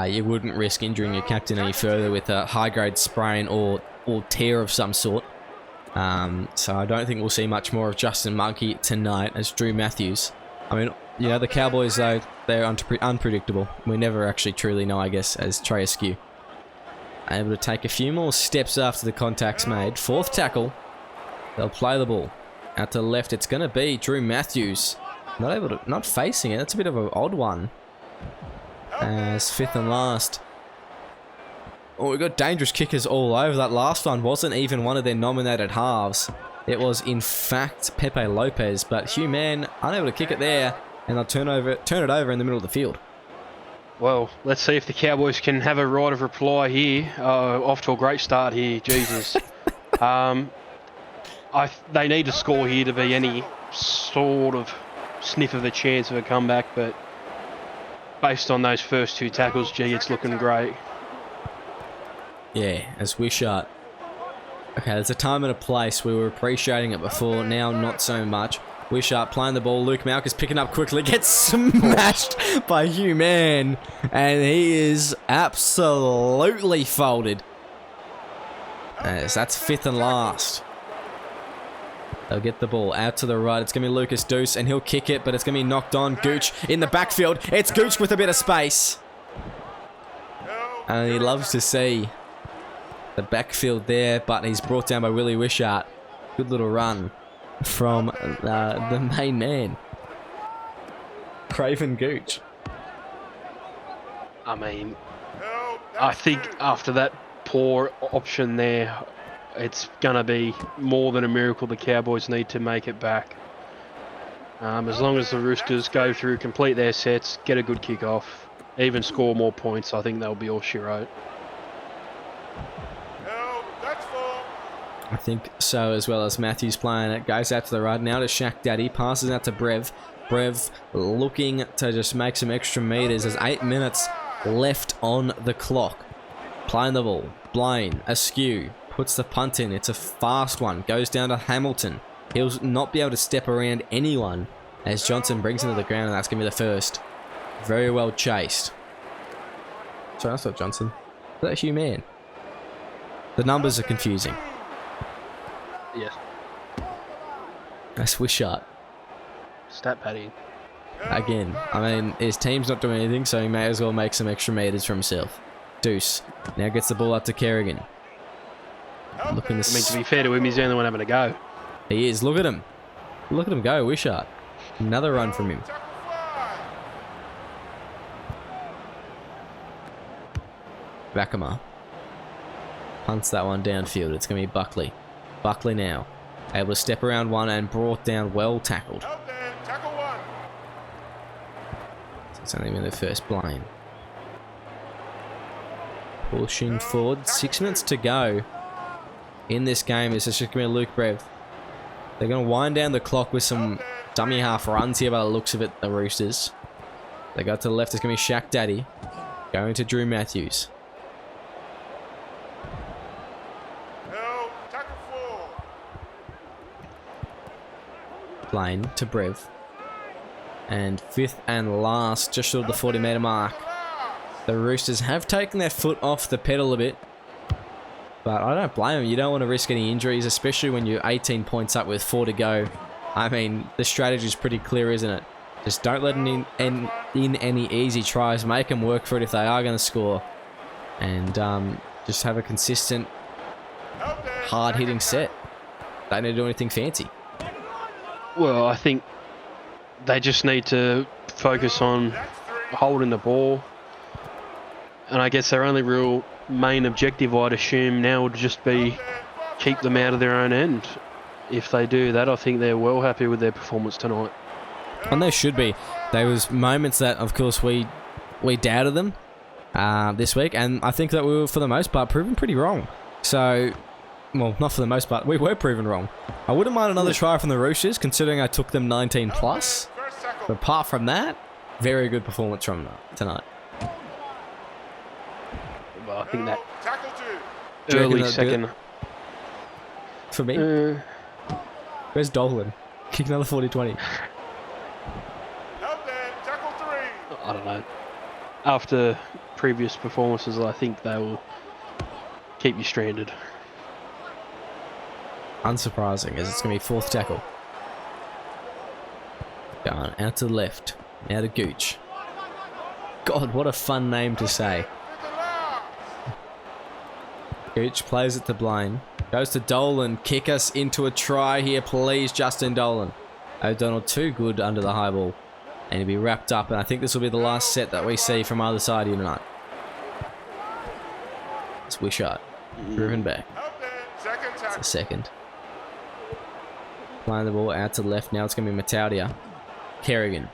you wouldn't risk injuring your captain any further with a high-grade sprain or tear of some sort. So I don't think we'll see much more of Justin Monkey tonight as Drew Matthews. I mean, the Cowboys, though, they're unpredictable. We never actually truly know, I guess, as Trey Askew. Able to take a few more steps after the contact's made. Fourth tackle. They'll play the ball. Out to the left, it's going to be Drew Matthews. Not facing it. That's a bit of an odd one. As fifth and last. Oh, we've got dangerous kickers all over. That last one wasn't even one of their nominated halves. It was, in fact, Pepe Lopez. But Hugh Mann unable to kick it there. And they'll turn it over in the middle of the field. Well, let's see if the Cowboys can have a right of reply here. Off to a great start here, Jesus. They need to score here to be any sort of sniff of a chance of a comeback, but based on those first two tackles, gee, it's looking great. Yeah, as Wishart. Okay, there's a time and a place. We were appreciating it before, now not so much. Wishart playing the ball. Luke Malkus picking up quickly. Gets smashed by Hugh Mann. And he is absolutely folded. As that's fifth and last. They'll get the ball out to the right. It's going to be Lucas Deuce, and he'll kick it, but it's going to be knocked on. Gooch in the backfield. It's Gooch with a bit of space. And he loves to see the backfield there, but he's brought down by Willie Wishart. Good little run from the main man, Craven Gooch. I mean, I think after that poor option there, it's going to be more than a miracle the Cowboys need to make it back. As long as the Roosters go through, complete their sets, get a good kick off, even score more points, I think they'll be all she wrote. I think so, as well as Matthews playing it. Goes out to the right, now to Shaq Daddy, passes out to Brev. Brev looking to just make some extra meters. There's 8 minutes left on the clock. Playing the ball, Blaine, askew, puts the punt in. It's a fast one, goes down to Hamilton. He'll not be able to step around anyone as Johnson brings him to the ground, and that's going to be the first. Very well chased. Sorry, that's not Johnson. Is that Hugh Mann? The numbers are confusing. Yes. That's Wishart. Stat padding. Again, I mean, his team's not doing anything, so he may as well make some extra meters for himself. Deuce now gets the ball up to Kerrigan. Looking to... I mean, to be fair to him, he's the only one having a go. He is. Look at him. Look at him go, Wishart. Another run from him. Vakama punts that one downfield. It's going to be Buckley. Buckley now able to step around one and brought down, well tackled. So it's only been the first. Blaine pushing forward. 6 minutes to go in this game. It's just going to be Luke Brev. They're going to wind down the clock with some dummy half runs here by the looks of it, the Roosters. They go to the left. It's going to be Shaq Daddy going to Drew Matthews. Blaine to Brev. And fifth and last, just short of the 40-metre mark. The Roosters have taken their foot off the pedal a bit. But I don't blame them. You don't want to risk any injuries, especially when you're 18 points up with 4 to go. I mean, the strategy is pretty clear, isn't it? Just don't let them in any easy tries. Make them work for it if they are going to score. And just have a consistent, hard-hitting set. Don't need to do anything fancy. Well, I think they just need to focus on holding the ball. And I guess their only real main objective, I'd assume, now would just be keep them out of their own end. If they do that, I think they're well happy with their performance tonight. And they should be. There was moments that, of course, we doubted them this week, and I think that we were, for the most part, proven pretty wrong. So, well, not for the most part, we were proven wrong. I wouldn't mind another try from the Roosters, considering I took them 19 plus. But apart from that, very good performance from tonight. Well, I think that early second. For me? Where's Dolan? Kick another 40-20. I don't know. After previous performances, I think they will keep you stranded. Unsurprising, as it's going to be fourth tackle. Going out to the left. Now to Gooch. God, what a fun name to say. Gooch plays it to Blaine. Goes to Dolan. Kick us into a try here, please, Justin Dolan. O'Donnell too good under the high ball. And he'll be wrapped up, and I think this will be the last set that we see from either side here tonight. It's Wishart. Driven back. It's a second. Playing the ball out to the left. Now it's going to be Mataudia. Kerrigan.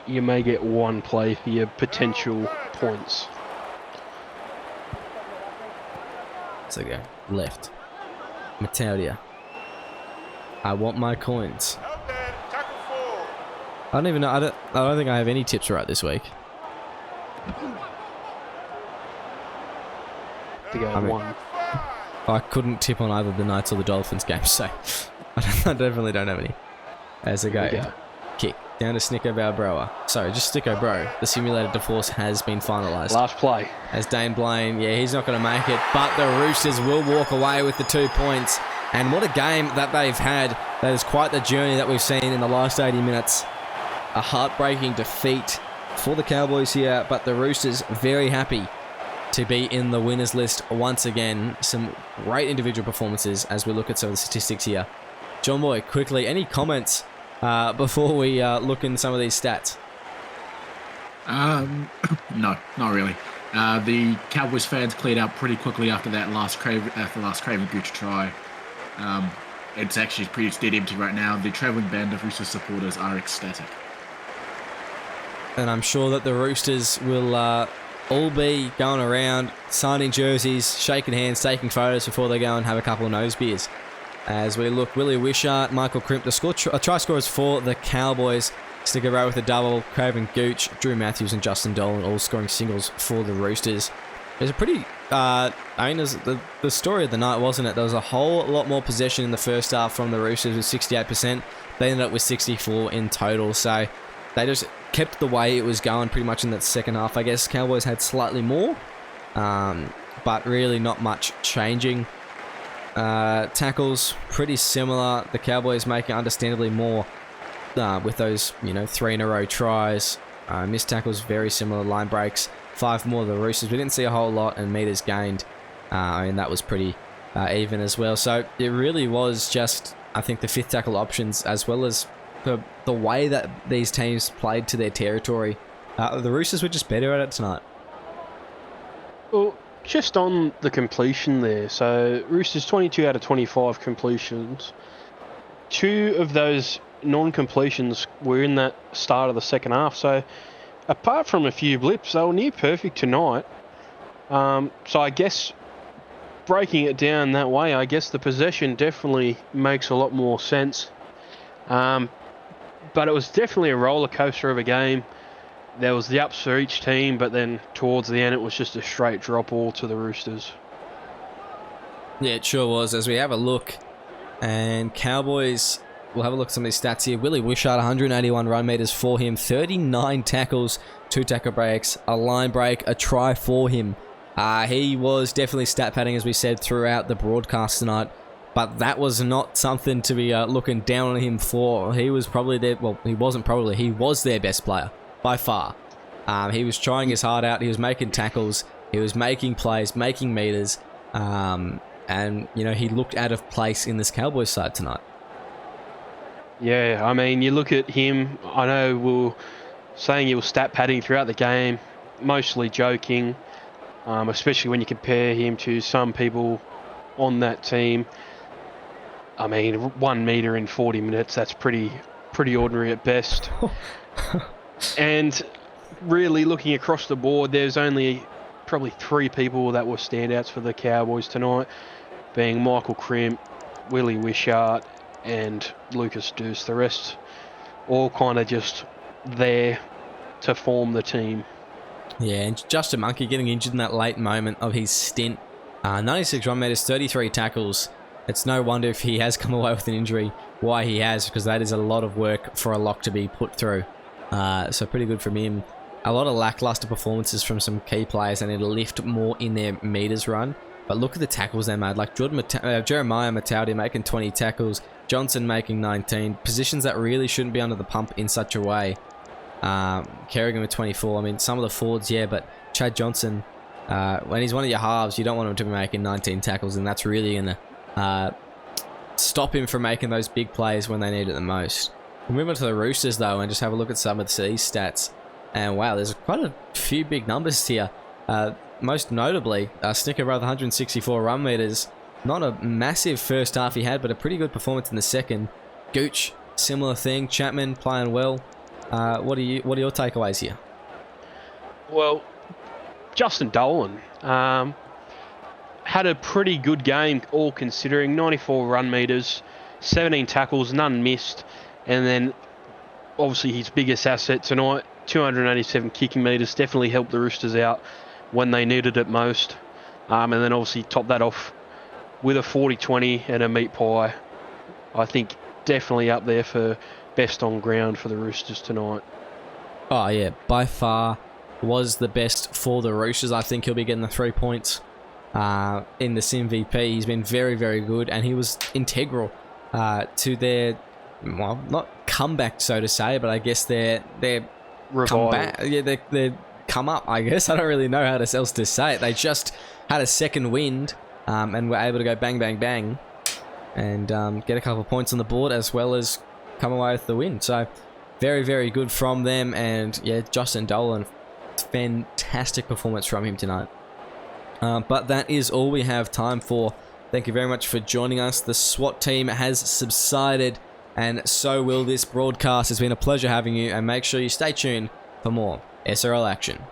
You may get one play for your potential points. So go left. Mataudia. I want my coins. I don't even know. I don't think I have any tips right this week. To go one. I couldn't tip on either the Knights or the Dolphins game, so I definitely don't have any. As a go. Kick down to Snicko Balbroa. Sorry, just Snicko Bro. The simulated divorce has been finalised. Last play. As Dane Blaine, yeah, he's not going to make it, but the Roosters will walk away with the 2 points. And what a game that they've had. That is quite the journey that we've seen in the last 80 minutes. A heartbreaking defeat for the Cowboys here, but the Roosters very happy to be in the winners list once again. Some great individual performances as we look at some of the statistics here. John Boy, quickly, any comments before we look in some of these stats? No, not really. The Cowboys fans cleared out pretty quickly after that last Craven Gooch try. It's actually pretty dead empty right now. The travelling band of Roosters supporters are ecstatic. And I'm sure that the Roosters will all be going around, signing jerseys, shaking hands, taking photos before they go and have a couple of nose beers. As we look, Willie Wishart, Michael Crimp, the try scorers for the Cowboys. Sticker row with a double, Craven Gooch, Drew Matthews and Justin Dolan all scoring singles for the Roosters. There's a pretty, the story of the night, wasn't it? There was a whole lot more possession in the first half from the Roosters with 68%. They ended up with 64 in total, so they just kept the way it was going pretty much in that second half. I guess Cowboys had slightly more, but really not much changing. Tackles, pretty similar. The Cowboys making understandably more with those, 3 in a row tries. Missed tackles, very similar. Line breaks, 5 more of the Roosters. We didn't see a whole lot, and meters gained. That was pretty even as well. So it really was just, I think, the fifth tackle options as well as the way that these teams played to their territory. The Roosters were just better at it tonight. Well, just on the completion there, so Roosters 22 out of 25 completions. 2 of those non-completions were in that start of the second half, so apart from a few blips, they were near perfect tonight. So I guess breaking it down that way, I guess the possession definitely makes a lot more sense. But it was definitely a roller coaster of a game. There was the ups for each team, but then towards the end it was just a straight drop all to the Roosters. Yeah, it sure was. As we have a look, and Cowboys, we'll have a look at some of these stats here. Willie Wishart, 181 run meters for him, 39 tackles, 2 tackle breaks, a line break, a try for him. He was definitely stat padding, as we said, throughout the broadcast tonight. But that was not something to be looking down on him for. He was probably their, well, he wasn't probably, he was their best player, by far. He was trying his heart out, he was making tackles, he was making plays, making meters, and, he looked out of place in this Cowboys side tonight. Yeah, I mean, you look at him, I know we were saying he was stat padding throughout the game, mostly joking, especially when you compare him to some people on that team. I mean, 1 meter in 40 minutes, that's pretty ordinary at best. And really looking across the board, there's only probably 3 people that were standouts for the Cowboys tonight, being Michael Crimp, Willie Wishart, and Lucas Deuce. The rest all kind of just there to form the team. Yeah, and Justin Monkey getting injured in that late moment of his stint. 96 run meters, 33 tackles. It's no wonder if he has come away with an injury, why he has, because that is a lot of work for a lock to be put through. So pretty good from him. A lot of lackluster performances from some key players. They need to lift more in their meters run. But look at the tackles they made. Like Jeremiah Matauti making 20 tackles. Johnson making 19. Positions that really shouldn't be under the pump in such a way. Kerrigan with 24. I mean, some of the forwards, yeah, but Chad Johnson, when he's one of your halves, you don't want him to be making 19 tackles, and that's really going to stop him from making those big plays when they need it the most. We'll move on to the Roosters, though, and just have a look at some of these stats. And wow, there's quite a few big numbers here. Most notably, Snicker with 164 run meters. Not a massive first half he had, but a pretty good performance in the second. Gooch, similar thing. Chapman playing well. What are your takeaways here? Well, Justin Dolan had a pretty good game, all considering. 94 run meters, 17 tackles, none missed, and then obviously his biggest asset tonight, 287 kicking meters, definitely helped the Roosters out when they needed it most. And then obviously top that off with a 40-20 and a meat pie. I think definitely up there for best on ground for the Roosters tonight. Oh yeah, by far was the best for the Roosters. I think he'll be getting the 3 points in the SimVP. He's been very, very good, and he was integral to their, well, not comeback, so to say, but I guess their comeback. Yeah, their come up, I guess. I don't really know how else to say it. They just had a second wind and were able to go bang, bang, bang and get a couple of points on the board as well as come away with the win. So very, very good from them. And yeah, Justin Dolan, fantastic performance from him tonight. But that is all we have time for. Thank you very much for joining us. The SWAT team has subsided, and so will this broadcast. It's been a pleasure having you, and make sure you stay tuned for more SRL action.